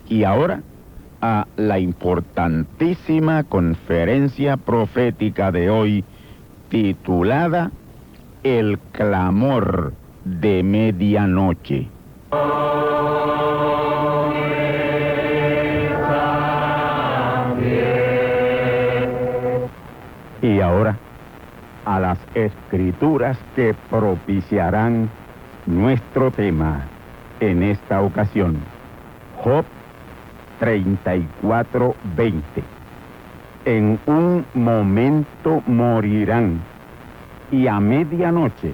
Y ahora a la importantísima conferencia profética de hoy, titulada El clamor de medianoche. Y ahora a las escrituras que propiciarán nuestro tema en esta ocasión. Job 34:20. En un momento morirán, y a medianoche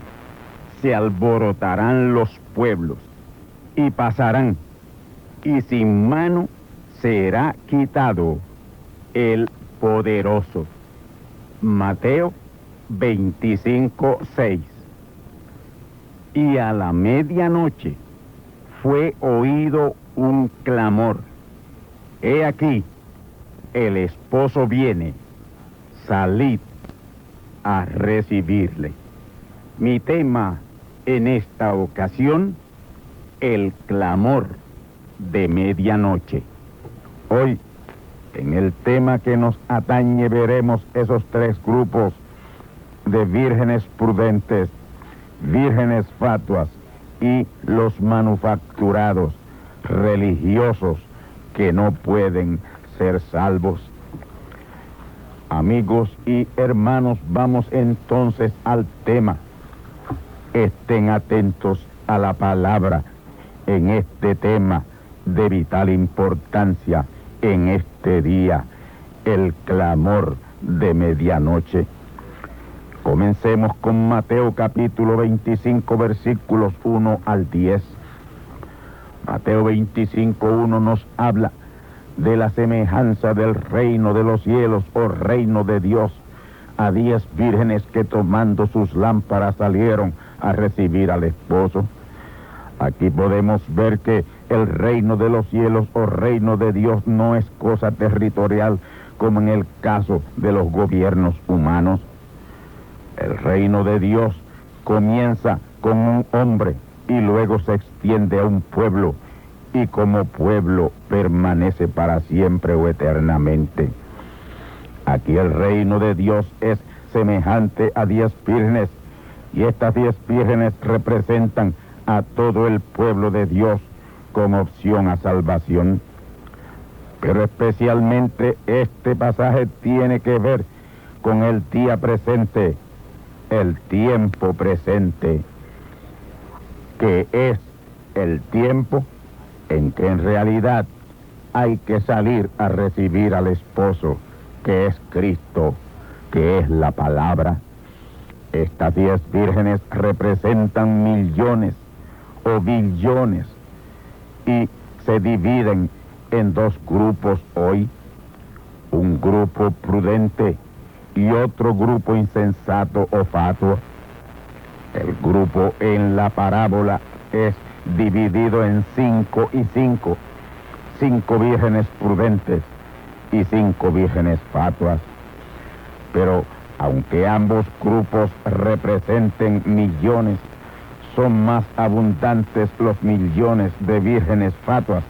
se alborotarán los pueblos, y pasarán, y sin mano será quitado el poderoso. Mateo 25:6. Y a la medianoche fue oído un clamor: he aquí, el esposo viene, salid a recibirle. Mi tema en esta ocasión, el clamor de medianoche. Hoy, en el tema que nos atañe, veremos esos tres grupos de vírgenes prudentes, vírgenes fatuas y los manufacturados religiosos que no pueden ser salvos. Amigos y hermanos, vamos entonces al tema. Estén atentos a la palabra en este tema de vital importancia en este día, el clamor de medianoche. Comencemos con Mateo capítulo 25, versículos 1 al 10. Mateo 25:1 nos habla de la semejanza del reino de los cielos o reino de Dios a 10 vírgenes que tomando sus lámparas salieron a recibir al esposo. Aquí podemos ver que el reino de los cielos o reino de Dios no es cosa territorial como en el caso de los gobiernos humanos. El reino de Dios comienza con un hombre y luego se extiende a un pueblo, y como pueblo permanece para siempre o eternamente. Aquí el reino de Dios es semejante a 10 vírgenes, y estas 10 vírgenes representan a todo el pueblo de Dios con opción a salvación. Pero especialmente este pasaje tiene que ver con el día presente, el tiempo presente, que es el tiempo en que en realidad hay que salir a recibir al esposo, que es Cristo, que es la palabra. Estas 10 vírgenes representan millones o billones y se dividen en 2 grupos hoy: un grupo prudente y otro grupo insensato o fatuo. El grupo en la parábola es dividido en 5 y 5, 5 vírgenes prudentes y 5 vírgenes fatuas. Pero aunque ambos grupos representen millones, son más abundantes los millones de vírgenes fatuas.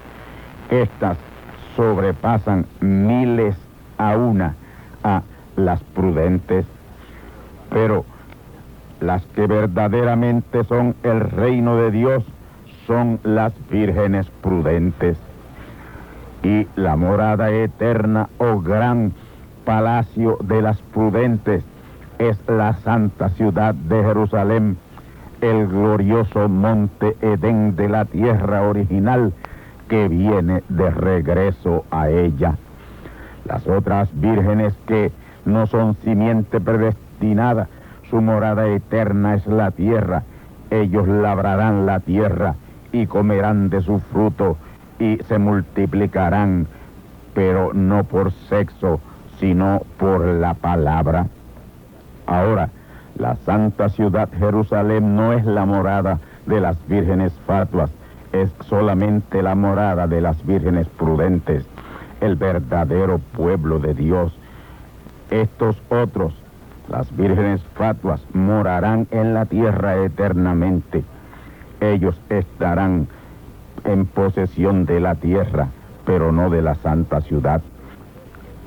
Estas sobrepasan miles a una a las prudentes. Pero las que verdaderamente son el reino de Dios son las vírgenes prudentes. Y la morada eterna o gran palacio de las prudentes es la santa ciudad de Jerusalén, el glorioso monte Edén de la tierra original que viene de regreso a ella. Las otras vírgenes que no son simiente predestinada, su morada eterna es la tierra. Ellos labrarán la tierra y comerán de su fruto y se multiplicarán, pero no por sexo, sino por la palabra. Ahora, la santa ciudad Jerusalén no es la morada de las vírgenes fatuas, es solamente la morada de las vírgenes prudentes, el verdadero pueblo de Dios. Estos otros, las vírgenes fatuas, morarán en la tierra eternamente. Ellos estarán en posesión de la tierra, pero no de la santa ciudad.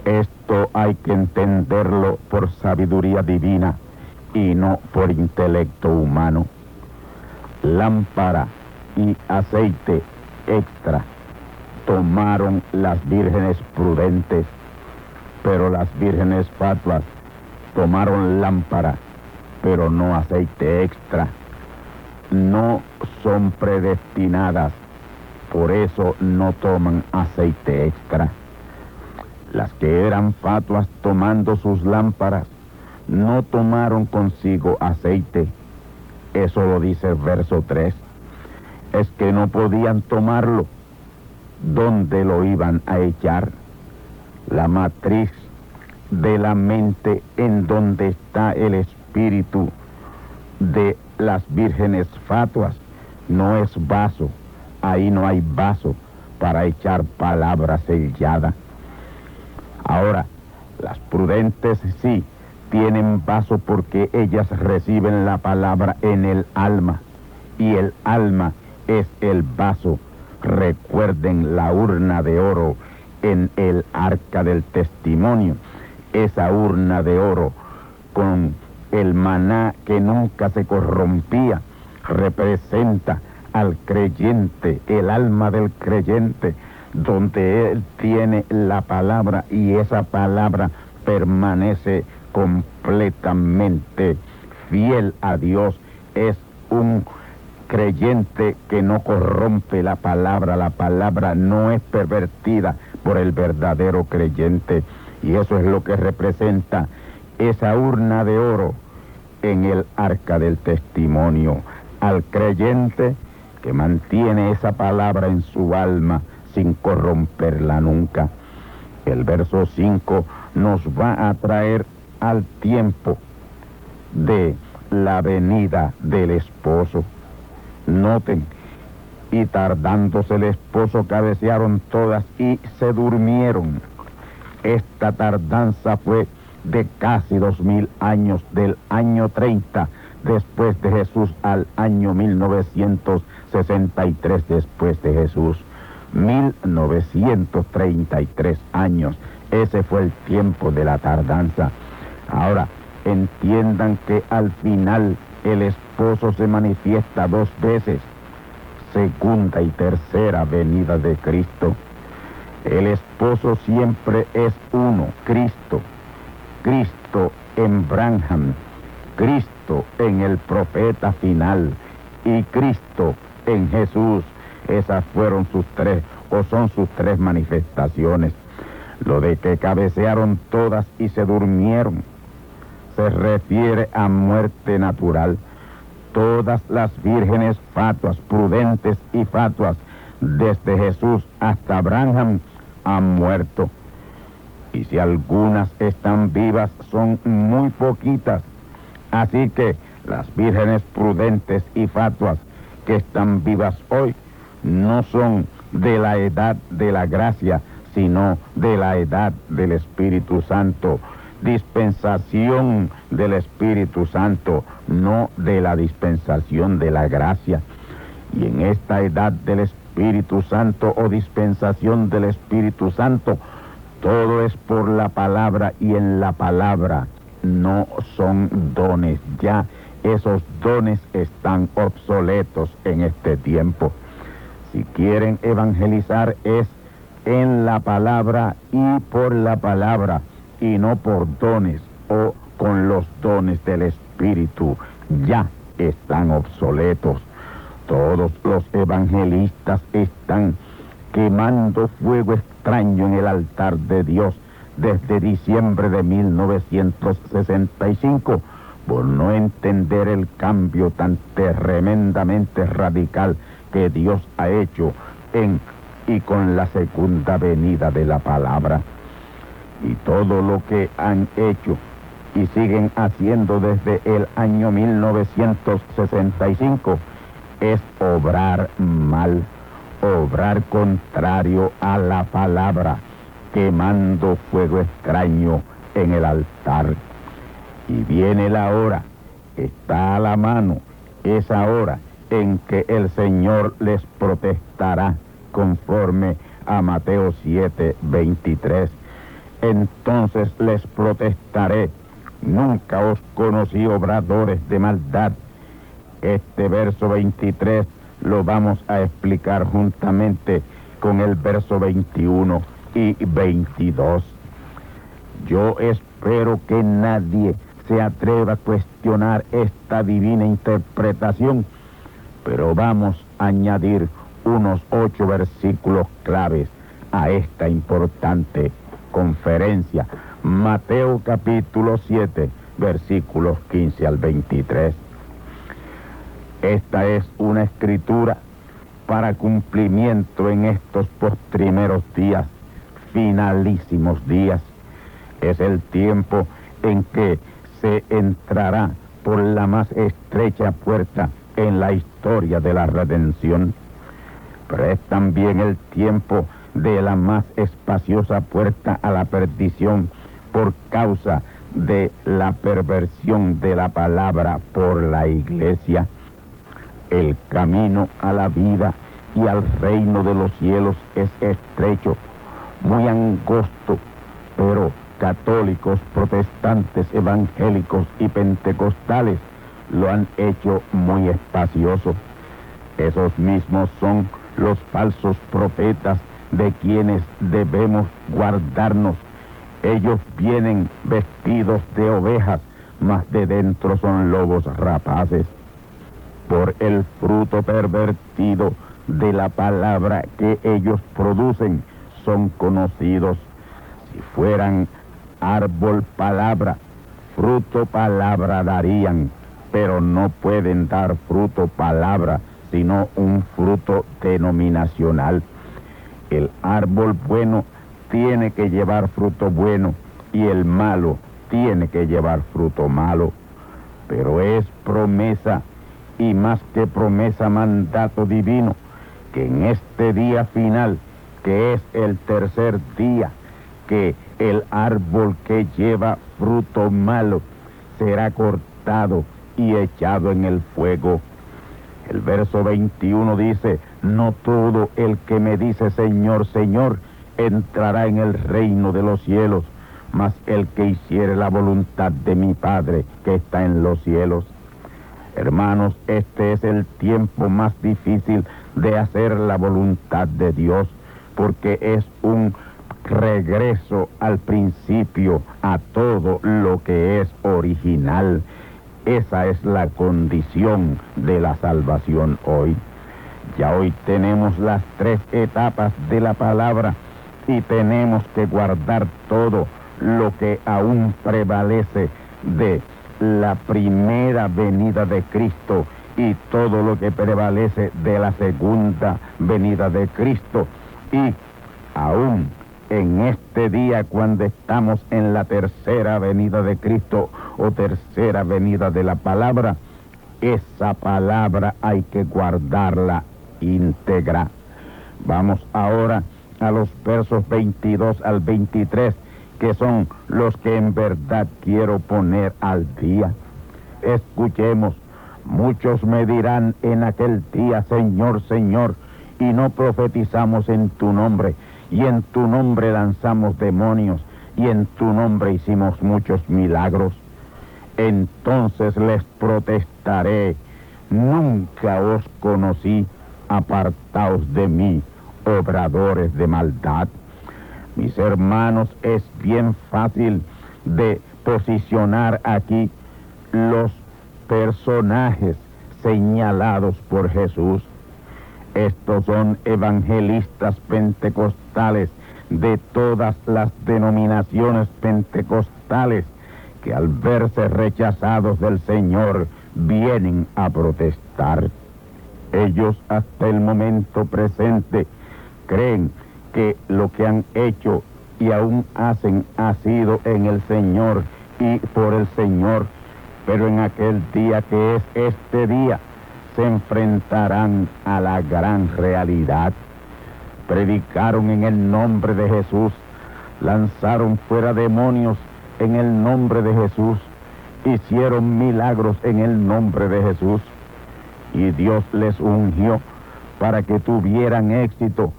Esto hay que entenderlo por sabiduría divina y no por intelecto humano. Lámpara y aceite extra tomaron las vírgenes prudentes, pero las vírgenes fatuas tomaron lámpara, pero no aceite extra. No son predestinadas, por eso no toman aceite extra. Las que eran fatuas tomando sus lámparas, no tomaron consigo aceite. Eso lo dice el verso 3. Es que no podían tomarlo. ¿Dónde lo iban a echar? La matriz de la mente en donde está el espíritu de las vírgenes fatuas no es vaso. Ahí no hay vaso para echar palabra sellada. Ahora, las prudentes sí tienen vaso porque ellas reciben la palabra en el alma, y el alma es el vaso. Recuerden la urna de oro en el arca del testimonio. Esa urna de oro con el maná que nunca se corrompía representa al creyente, el alma del creyente, donde él tiene la palabra y esa palabra permanece completamente fiel a Dios. Es un creyente que no corrompe la palabra no es pervertida por el verdadero creyente, y eso es lo que representa esa urna de oro en el arca del testimonio, al creyente que mantiene esa palabra en su alma sin corromperla nunca. El verso 5 nos va a traer al tiempo de la venida del esposo. Noten, y tardándose el esposo cabecearon todas y se durmieron. Esta tardanza fue de casi 2000 años, del año 30 después de Jesús al año 1963 después de Jesús. 1933 años, ese fue el tiempo de la tardanza. Ahora, entiendan que al final el esposo se manifiesta dos veces, segunda y tercera venida de Cristo. El esposo siempre es uno, Cristo. Cristo en Branham, Cristo en el profeta final y Cristo en Jesús. Esas fueron sus tres, o son sus tres manifestaciones. Lo de que cabecearon todas y se durmieron se refiere a muerte natural. Todas las vírgenes fatuas, prudentes y fatuas, desde Jesús hasta Branham, han muerto. Y si algunas están vivas, son muy poquitas. Así que las vírgenes prudentes y fatuas que están vivas hoy no son de la edad de la gracia, sino de la edad del Espíritu Santo. Dispensación del Espíritu Santo, no de la dispensación de la gracia. Y en esta edad del Espíritu Santo o dispensación del Espíritu Santo, todo es por la palabra, y en la palabra no son dones. Ya esos dones están obsoletos en este tiempo. Si quieren evangelizar es en la palabra y por la palabra, y no por dones o con los dones del Espíritu. Ya están obsoletos. Todos los evangelistas están quemando fuego extraño en el altar de Dios desde diciembre de 1965 por no entender el cambio tan tremendamente radical que Dios ha hecho en y con la segunda venida de la palabra. Y todo lo que han hecho y siguen haciendo desde el año 1965 es obrar mal, obrar contrario a la palabra, quemando fuego extraño en el altar. Y viene la hora, está a la mano, esa hora en que el Señor les protestará conforme a Mateo 7:23. Entonces les protestaré, nunca os conocí, obradores de maldad. Este verso 23 lo vamos a explicar juntamente con el verso 21 y 22. Yo espero que nadie se atreva a cuestionar esta divina interpretación, pero vamos a añadir unos 8 versículos claves a esta importante conferencia. Mateo capítulo 7, versículos 15 al 23. Esta es una escritura para cumplimiento en estos postrimeros días, finalísimos días. Es el tiempo en que se entrará por la más estrecha puerta en la historia de la redención, pero es también el tiempo de la más espaciosa puerta a la perdición por causa de la perversión de la palabra por la iglesia. El camino a la vida y al reino de los cielos es estrecho, muy angosto, pero católicos, protestantes, evangélicos y pentecostales lo han hecho muy espacioso. Esos mismos son los falsos profetas de quienes debemos guardarnos. Ellos vienen vestidos de ovejas, mas de dentro son lobos rapaces. Por el fruto pervertido de la palabra que ellos producen son conocidos. Si fueran árbol palabra, fruto palabra darían, pero no pueden dar fruto palabra, sino un fruto denominacional. El árbol bueno tiene que llevar fruto bueno y el malo tiene que llevar fruto malo. Pero es promesa, y más que promesa, mandato divino, que en este día final, que es el tercer día, que el árbol que lleva fruto malo será cortado y echado en el fuego. El verso 21 dice: no todo el que me dice Señor, Señor, entrará en el reino de los cielos, mas el que hiciere la voluntad de mi Padre que está en los cielos. Hermanos, este es el tiempo más difícil de hacer la voluntad de Dios, porque es un regreso al principio, a todo lo que es original. Esa es la condición de la salvación hoy. Ya hoy tenemos las 3 etapas de la palabra y tenemos que guardar todo lo que aún prevalece de la primera venida de Cristo y todo lo que prevalece de la segunda venida de Cristo. Y aún en este día, cuando estamos en la tercera venida de Cristo o tercera venida de la palabra, esa palabra hay que guardarla íntegra. Vamos ahora a los versos 22 al 23, que son los que en verdad quiero poner al día. Escuchemos: muchos me dirán en aquel día, Señor, Señor, y no profetizamos en tu nombre, y en tu nombre lanzamos demonios, y en tu nombre hicimos muchos milagros. Entonces les protestaré: nunca os conocí, apartaos de mí, obradores de maldad. Mis hermanos, es bien fácil de posicionar aquí los personajes señalados por Jesús. Estos son evangelistas pentecostales de todas las denominaciones pentecostales que al verse rechazados del Señor vienen a protestar. Ellos hasta el momento presente creen que lo que han hecho y aún hacen ha sido en el Señor y por el Señor, pero en aquel día, que es este día, se enfrentarán a la gran realidad. Predicaron en el nombre de Jesús, lanzaron fuera demonios en el nombre de Jesús, hicieron milagros en el nombre de Jesús, y Dios les ungió para que tuvieran éxito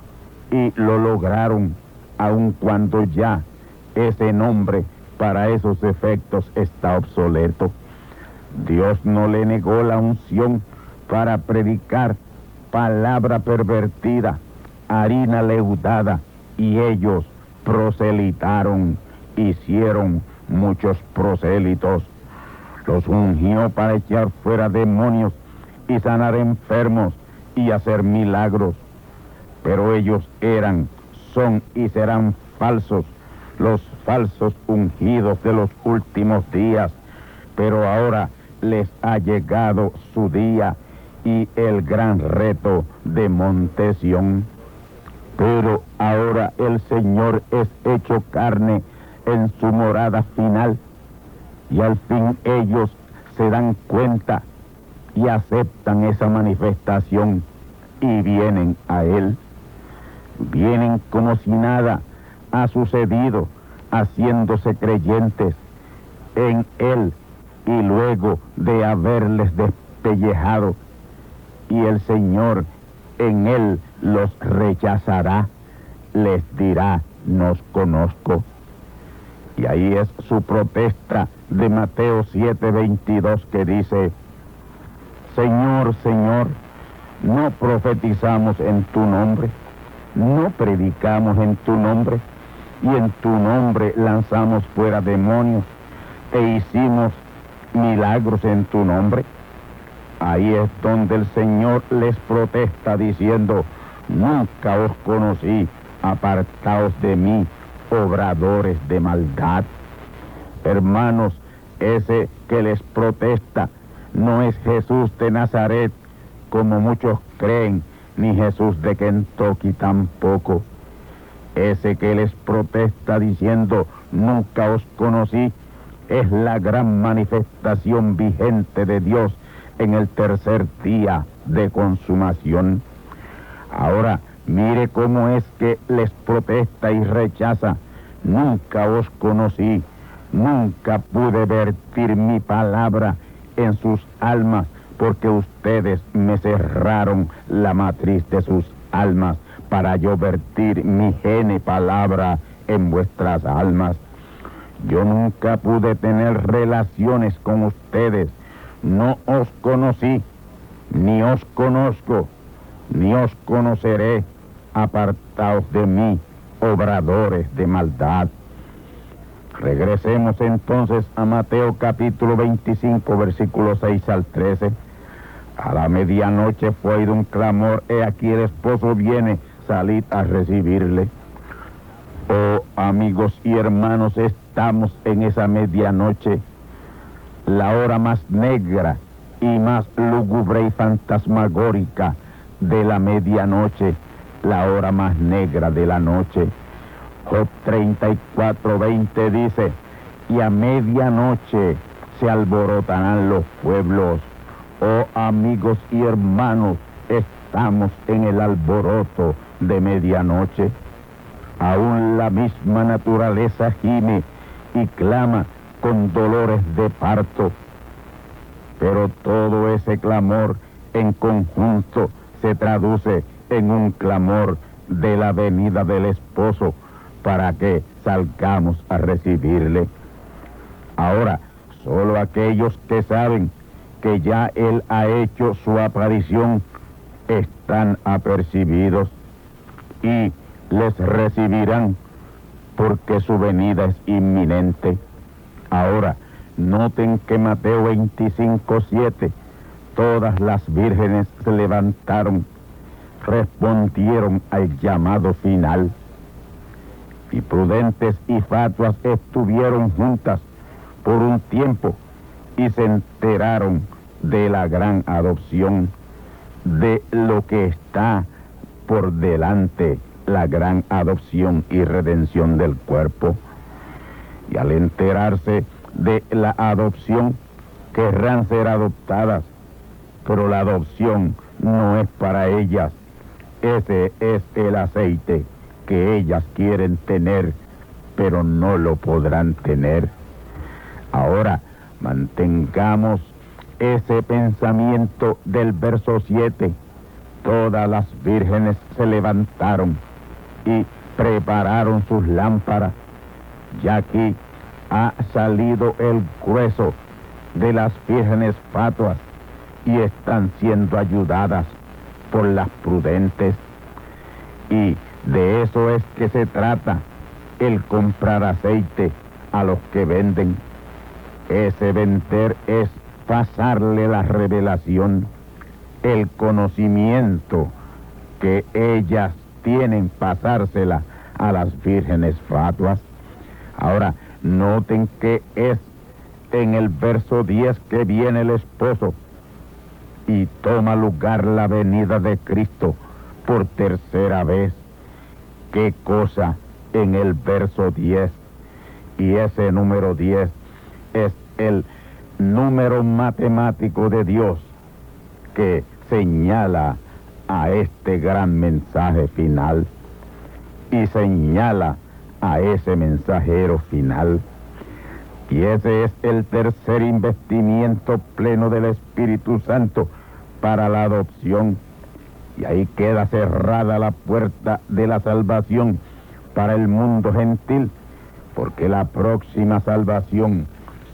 y lo lograron, aun cuando ya ese nombre para esos efectos está obsoleto. Dios no le negó la unción para predicar palabra pervertida, harina leudada, y ellos proselitaron, hicieron muchos prosélitos. Los ungió para echar fuera demonios y sanar enfermos y hacer milagros. Pero ellos eran, son y serán falsos, los falsos ungidos de los últimos días. Pero ahora les ha llegado su día y el gran reto de Monte Sión. Pero ahora el Señor es hecho carne en su morada final, y al fin ellos se dan cuenta y aceptan esa manifestación y vienen a Él. Vienen como si nada ha sucedido, haciéndose creyentes en Él, y luego de haberles despellejado, y el Señor en Él los rechazará, les dirá: no os conozco. Y ahí es su protesta de Mateo 7:22, que dice: Señor, Señor, ¿no profetizamos en tu nombre? ¿No predicamos en tu nombre? Y en tu nombre lanzamos fuera demonios e hicimos milagros en tu nombre. Ahí es donde el Señor les protesta diciendo: nunca os conocí, apartaos de mí, obradores de maldad. Hermanos, ese que les protesta no es Jesús de Nazaret, como muchos creen, ni Jesús de Kentucky tampoco. Ese que les protesta diciendo: nunca os conocí, es la gran manifestación vigente de Dios en el tercer día de consumación. Ahora, mire cómo es que les protesta y rechaza: nunca os conocí, nunca pude vertir mi palabra en sus almas, porque ustedes me cerraron la matriz de sus almas para yo vertir mi gene palabra en vuestras almas. Yo nunca pude tener relaciones con ustedes, no os conocí, ni os conozco, ni os conoceré. Apartaos de mí, obradores de maldad. Regresemos entonces a Mateo capítulo 25, versículos 6 al 13. A la medianoche fue oído un clamor: he aquí el esposo viene, salid a recibirle. Oh amigos y hermanos, estamos en esa medianoche, la hora más negra y más lúgubre y fantasmagórica de la medianoche, la hora más negra de la noche. Job 34:20 dice: y a medianoche se alborotarán los pueblos. Oh amigos y hermanos, estamos en el alboroto de medianoche. Aún la misma naturaleza gime y clama con dolores de parto. Pero todo ese clamor en conjunto se traduce en un clamor de la venida del esposo, para que salgamos a recibirle. Ahora, solo aquellos que saben que ya Él ha hecho su aparición están apercibidos y les recibirán, porque su venida es inminente. Ahora, noten que Mateo 25:7, todas las vírgenes se levantaron, respondieron al llamado final. Y prudentes y fatuas estuvieron juntas por un tiempo y se enteraron de la gran adopción, de lo que está por delante, la gran adopción y redención del cuerpo. Y al enterarse de la adopción, querrán ser adoptadas, pero la adopción no es para ellas. Ese es el aceite que ellas quieren tener, pero no lo podrán tener. Ahora, mantengamos ese pensamiento del verso 7. Todas las vírgenes se levantaron y prepararon sus lámparas. Ya aquí ha salido el grueso de las vírgenes fatuas y están siendo ayudadas por las prudentes. Y de eso es que se trata, el comprar aceite a los que venden. Ese vender es pasarle la revelación, el conocimiento que ellas tienen, pasársela a las vírgenes fatuas. Ahora, noten que es en el verso 10 que viene el esposo y toma lugar la venida de Cristo por tercera vez. ¿Qué cosa en el verso 10? Y ese número 10 es el número matemático de Dios que señala a este gran mensaje final y señala a ese mensajero final. Y ese es el tercer investimiento pleno del Espíritu Santo para la adopción. Y ahí queda cerrada la puerta de la salvación para el mundo gentil, porque la próxima salvación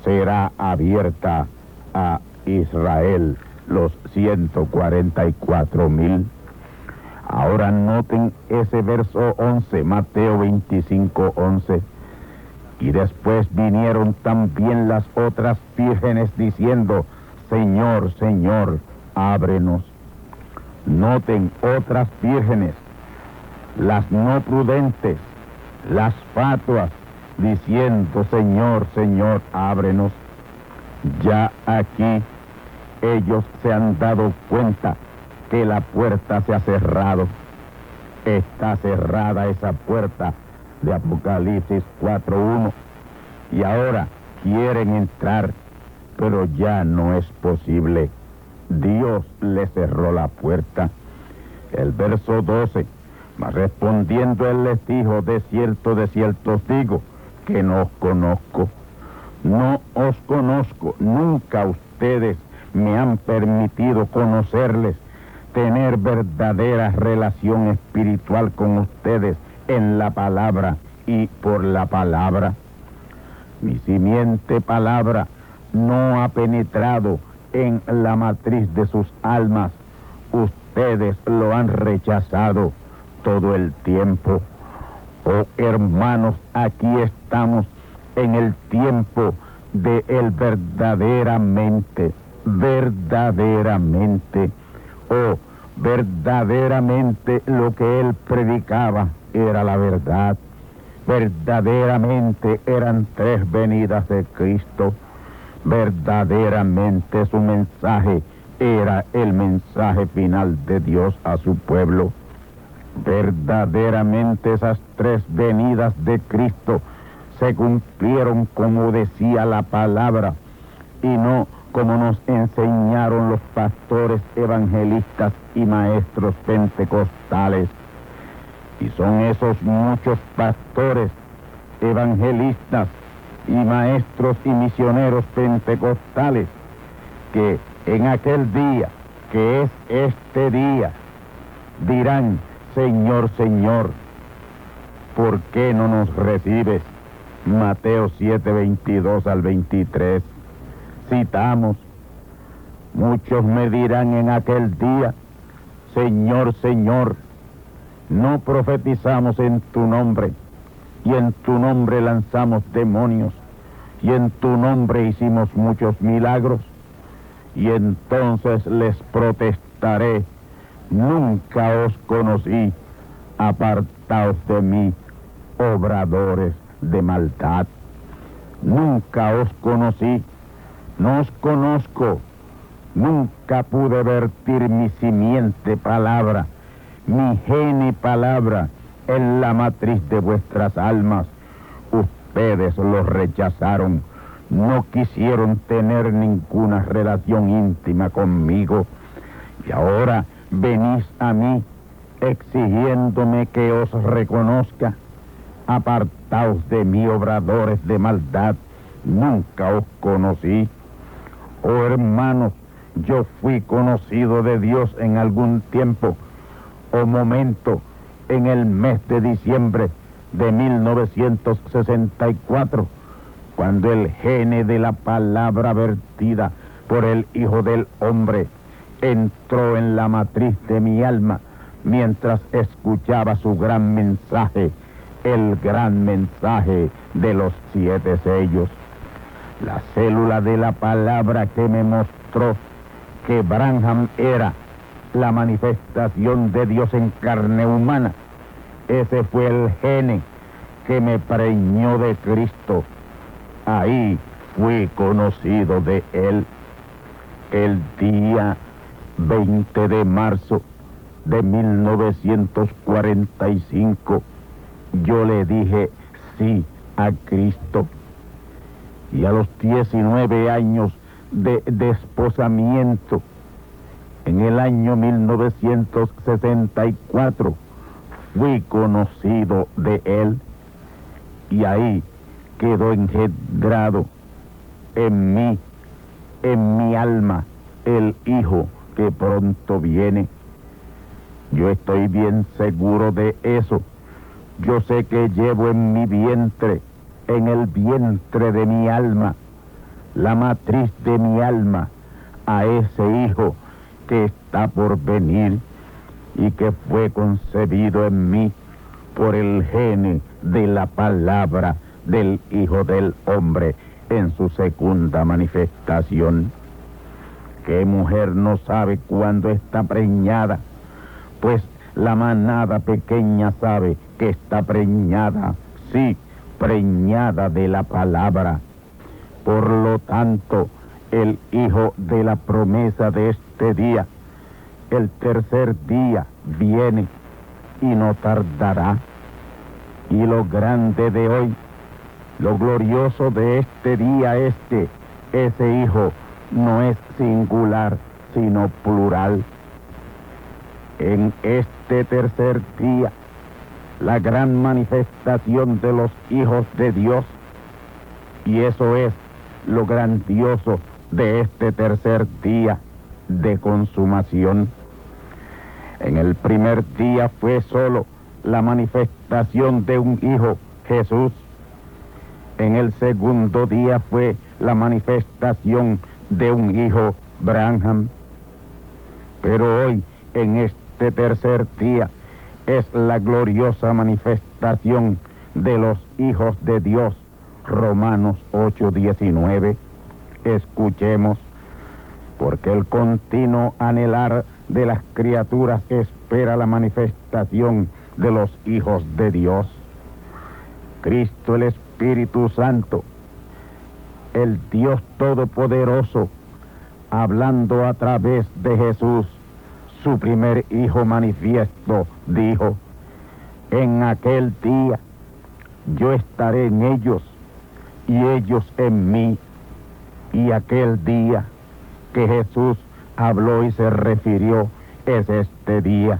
será abierta a Israel, los 144,000. Ahora noten ese verso 11, Mateo 25:11. Y después vinieron también las otras vírgenes diciendo: Señor, Señor, ábrenos. Noten, otras vírgenes, las no prudentes, las fatuas, diciendo: Señor, Señor, ábrenos. Ya aquí ellos se han dado cuenta que la puerta se ha cerrado. Está cerrada esa puerta de Apocalipsis 4:1. Y ahora quieren entrar, pero ya no es posible. Dios le cerró la puerta. El verso 12, mas respondiendo él les dijo: de cierto os digo, que no os conozco. No os conozco, nunca ustedes me han permitido conocerles, tener verdadera relación espiritual con ustedes en la palabra y por la palabra. Mi simiente palabra no ha penetrado en la matriz de sus almas. Ustedes lo han rechazado todo el tiempo. Oh hermanos, aquí estamos en el tiempo de él verdaderamente, verdaderamente lo que él predicaba era la verdad. Verdaderamente eran tres venidas de Cristo. Verdaderamente su mensaje era el mensaje final de Dios a su pueblo. Verdaderamente esas tres venidas de Cristo se cumplieron como decía la palabra y no como nos enseñaron los pastores evangelistas y maestros pentecostales. Y son esos muchos pastores evangelistas y maestros y misioneros pentecostales que en aquel día, que es este día, dirán: Señor, Señor, ¿por qué no nos recibes? Mateo 7:22 al 23. Citamos: muchos me dirán en aquel día: Señor, Señor, no profetizamos en tu nombre, y en tu nombre lanzamos demonios, y en tu nombre hicimos muchos milagros. Y entonces les protestaré: nunca os conocí, apartaos de mí, obradores de maldad. Nunca os conocí, no os conozco, nunca pude vertir mi simiente palabra, mi geni palabra en la matriz de vuestras almas. Ustedes lo rechazaron, no quisieron tener ninguna relación íntima conmigo. Y ahora venís a mí exigiéndome que os reconozca. Apartaos de mí, obradores de maldad, nunca os conocí. Oh hermanos, yo fui conocido de Dios en algún tiempo o momento en el mes de diciembre de 1964, cuando el gene de la palabra vertida por el Hijo del Hombre entró en la matriz de mi alma mientras escuchaba su gran mensaje, el gran mensaje de los 7 sellos. La célula de la palabra que me mostró que Branham era la manifestación de Dios en carne humana. Ese fue el gene que me preñó de Cristo. Ahí fui conocido de Él. El día 20 de marzo de 1945, yo le dije sí a Cristo. Y a los 19 años de desposamiento, en el año 1964, fui conocido de Él. Y ahí quedó engendrado en mí, en mi alma, el Hijo que pronto viene. Yo estoy bien seguro de eso. Yo sé que llevo en mi vientre, en el vientre de mi alma, la matriz de mi alma, a ese Hijo que está por venir y que fue concebido en mí por el gene de la palabra del Hijo del Hombre en su segunda manifestación. ¿Qué mujer no sabe cuándo está preñada? Pues la manada pequeña sabe que está preñada, sí, preñada de la palabra. Por lo tanto, el Hijo de la promesa de este día, el tercer día, viene y no tardará. Y lo grande de hoy, lo glorioso de este día es que ese Hijo no es singular, sino plural. En este tercer día, la gran manifestación de los hijos de Dios, y eso es lo grandioso de este tercer día de consumación. En el primer día fue solo la manifestación de un hijo, Jesús. En el segundo día fue la manifestación de un hijo, Branham. Pero hoy, en este tercer día, es la gloriosa manifestación de los hijos de Dios, Romanos 8:19. Escuchemos, porque el continuo anhelar de las criaturas espera la manifestación de los hijos de Dios. Cristo, el Espíritu Santo, el Dios Todopoderoso, hablando a través de Jesús, su primer Hijo manifiesto, dijo: en aquel día yo estaré en ellos y ellos en mí. Y aquel día que Jesús habló y se refirió es este día.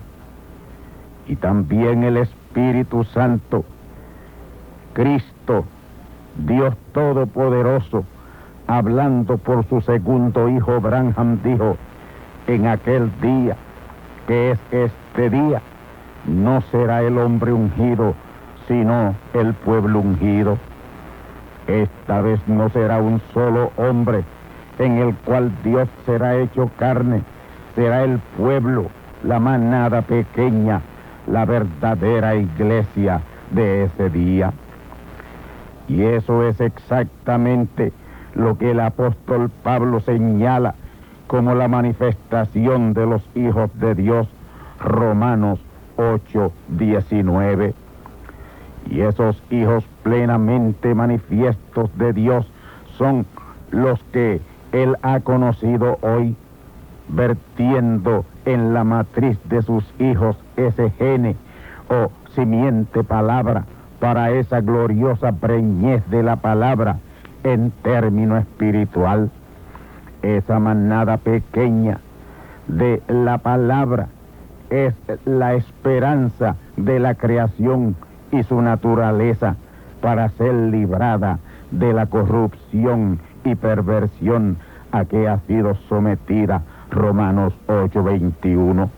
Y también el Espíritu Santo, Cristo, Dios Todopoderoso, hablando por su segundo Hijo Branham, dijo: en aquel día, que es este día, no será el hombre ungido, sino el pueblo ungido. Esta vez no será un solo hombre en el cual Dios será hecho carne, será el pueblo, la manada pequeña, la verdadera iglesia de ese día. Y eso es exactamente lo que el apóstol Pablo señala como la manifestación de los hijos de Dios, Romanos 8:19. Y esos hijos plenamente manifiestos de Dios son los que Él ha conocido hoy, vertiendo en la matriz de sus hijos ese gene o simiente palabra para esa gloriosa preñez de la palabra en término espiritual. Esa manada pequeña de la palabra es la esperanza de la creación y su naturaleza para ser librada de la corrupción y perversión a que ha sido sometida, Romanos 8:21.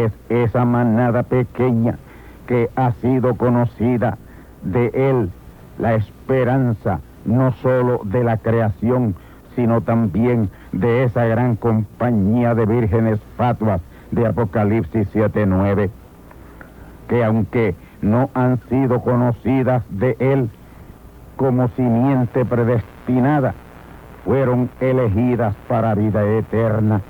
es esa manada pequeña que ha sido conocida de Él, la esperanza no solo de la creación, sino también de esa gran compañía de vírgenes fatuas de Apocalipsis 7:9, que aunque no han sido conocidas de Él como simiente predestinada, fueron elegidas para vida eterna.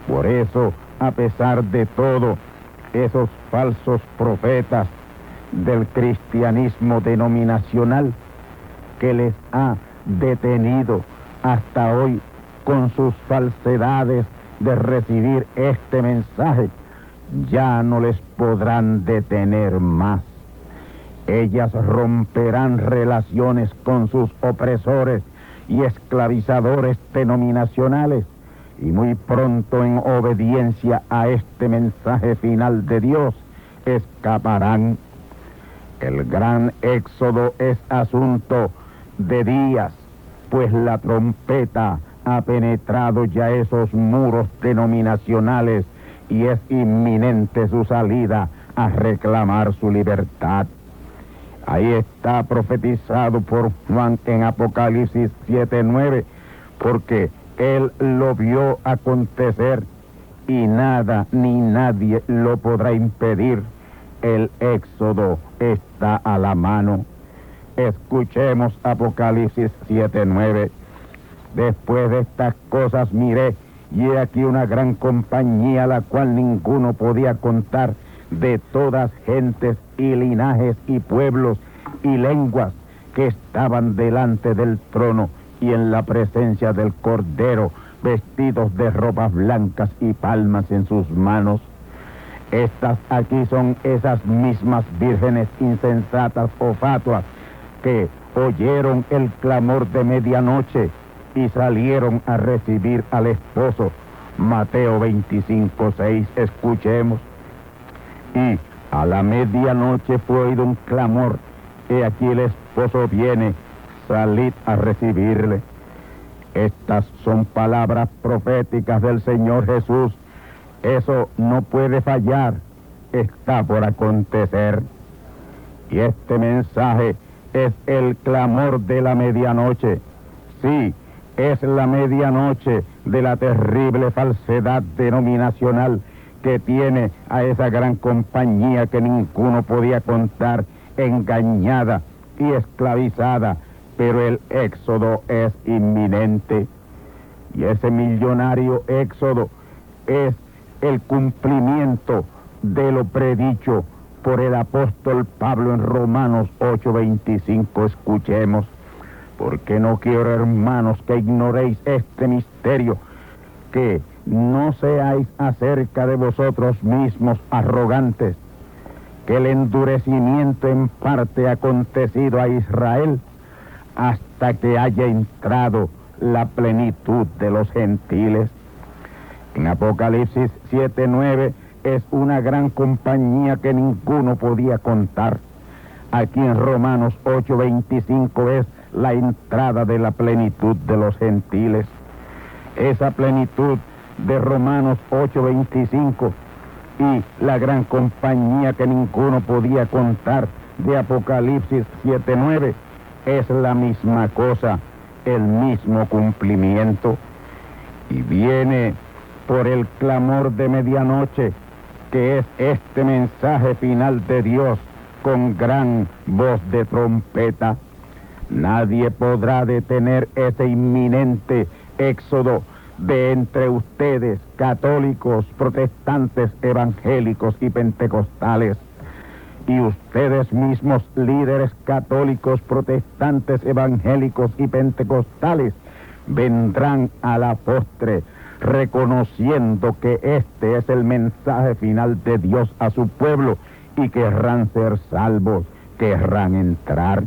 Por eso, a pesar de todo, esos falsos profetas del cristianismo denominacional que les ha detenido hasta hoy con sus falsedades de recibir este mensaje, ya no les podrán detener más. Ellas romperán relaciones con sus opresores y esclavizadores denominacionales, y muy pronto, en obediencia a este mensaje final de Dios, escaparán. El gran éxodo es asunto de días, pues la trompeta ha penetrado ya esos muros denominacionales y es inminente su salida a reclamar su libertad. Ahí está profetizado por Juan en Apocalipsis 7:9, porque él lo vio acontecer y nada ni nadie lo podrá impedir. El éxodo está a la mano. Escuchemos Apocalipsis 7:9. Después de estas cosas miré, y he aquí una gran compañía, la cual ninguno podía contar, de todas gentes y linajes y pueblos y lenguas, que estaban delante del trono y en la presencia del Cordero, vestidos de ropas blancas y palmas en sus manos. Estas aquí son esas mismas vírgenes insensatas o fatuas que oyeron el clamor de medianoche y salieron a recibir al esposo. Mateo 25:6, escuchemos. Y a la medianoche fue oído un clamor: he aquí el esposo viene, salid a recibirle. Estas son palabras proféticas del Señor Jesús. Eso no puede fallar, está por acontecer. Y este mensaje es el clamor de la medianoche. Sí, es la medianoche de la terrible falsedad denominacional que tiene a esa gran compañía que ninguno podía contar, engañada y esclavizada, pero el éxodo es inminente. Y ese millonario éxodo es el cumplimiento de lo predicho por el apóstol Pablo en Romanos 8:25. Escuchemos: porque no quiero, hermanos, que ignoréis este misterio, que no seáis acerca de vosotros mismos arrogantes, que el endurecimiento en parte ha acontecido a Israel hasta que haya entrado la plenitud de los gentiles. En Apocalipsis 7:9 es una gran compañía que ninguno podía contar. Aquí en Romanos 8:25 es la entrada de la plenitud de los gentiles. Esa plenitud de Romanos 8:25 y la gran compañía que ninguno podía contar de Apocalipsis 7:9 es la misma cosa, el mismo cumplimiento. Y viene por el clamor de medianoche, que es este mensaje final de Dios con gran voz de trompeta. Nadie podrá detener ese inminente éxodo de entre ustedes, católicos, protestantes, evangélicos y pentecostales. Y ustedes mismos, líderes católicos, protestantes, evangélicos y pentecostales, vendrán a la postre reconociendo que este es el mensaje final de Dios a su pueblo y querrán ser salvos, querrán entrar.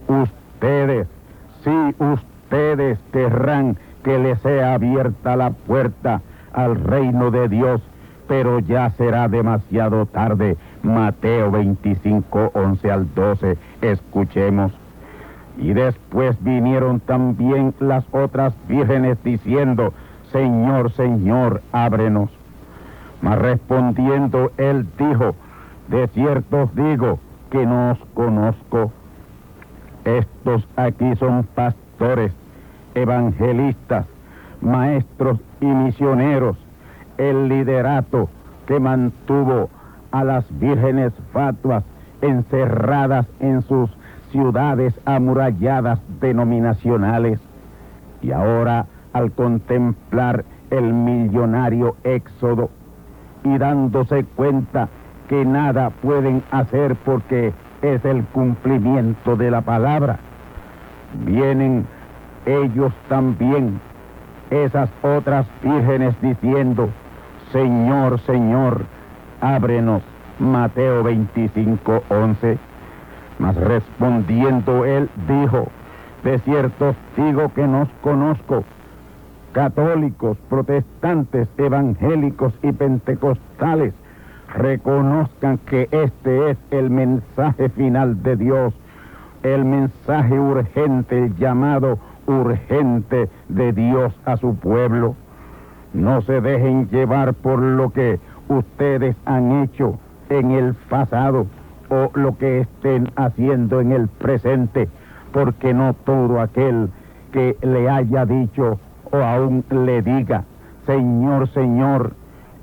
Ustedes, sí, ustedes querrán que les sea abierta la puerta al reino de Dios, pero ya será demasiado tarde. Mateo 25:11-12, escuchemos. Y después vinieron también las otras vírgenes diciendo: Señor, Señor, ábrenos. Mas respondiendo él dijo: de cierto os digo que no os conozco. Estos aquí son pastores, evangelistas, maestros y misioneros, el liderato que mantuvo a las vírgenes fatuas encerradas en sus ciudades amuralladas denominacionales. Y ahora, al contemplar el millonario éxodo y dándose cuenta que nada pueden hacer porque es el cumplimiento de la palabra, vienen ellos también, esas otras vírgenes, diciendo: Señor, Señor, ábrenos. Mateo 25:11. Mas respondiendo él dijo: de cierto os digo que no os conozco. Católicos, protestantes, evangélicos y pentecostales, reconozcan que este es el mensaje final de Dios, el mensaje urgente, el llamado urgente de Dios a su pueblo. No se dejen llevar por lo que ustedes han hecho en el pasado o lo que estén haciendo en el presente, porque no todo aquel que le haya dicho o aún le diga: Señor, Señor,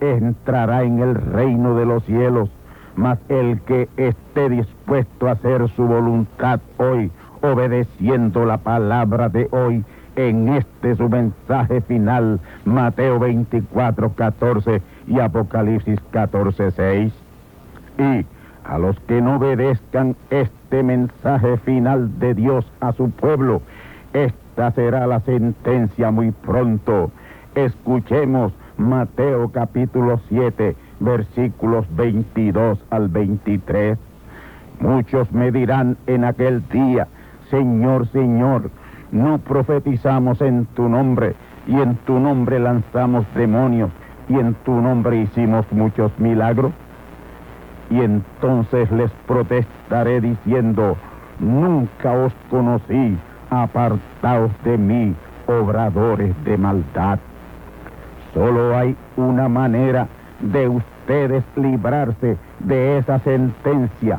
entrará en el reino de los cielos, mas el que esté dispuesto a hacer su voluntad hoy, obedeciendo la palabra de hoy, en este su mensaje final, Mateo 24:14 y Apocalipsis 14:6. Y a los que no obedezcan este mensaje final de Dios a su pueblo, esta será la sentencia muy pronto. Escuchemos Mateo capítulo 7, versículos 22 al 23. Muchos me dirán en aquel día: Señor, Señor, ¿no profetizamos en tu nombre, y en tu nombre lanzamos demonios, y en tu nombre hicimos muchos milagros? Y entonces les protestaré diciendo: nunca os conocí, apartaos de mí, obradores de maldad. Solo hay una manera de ustedes librarse de esa sentencia: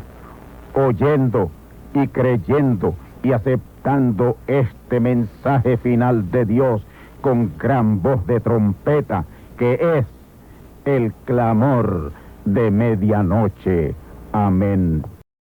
oyendo y creyendo y aceptando este mensaje final de Dios con gran voz de trompeta, que es el clamor de medianoche. Amén.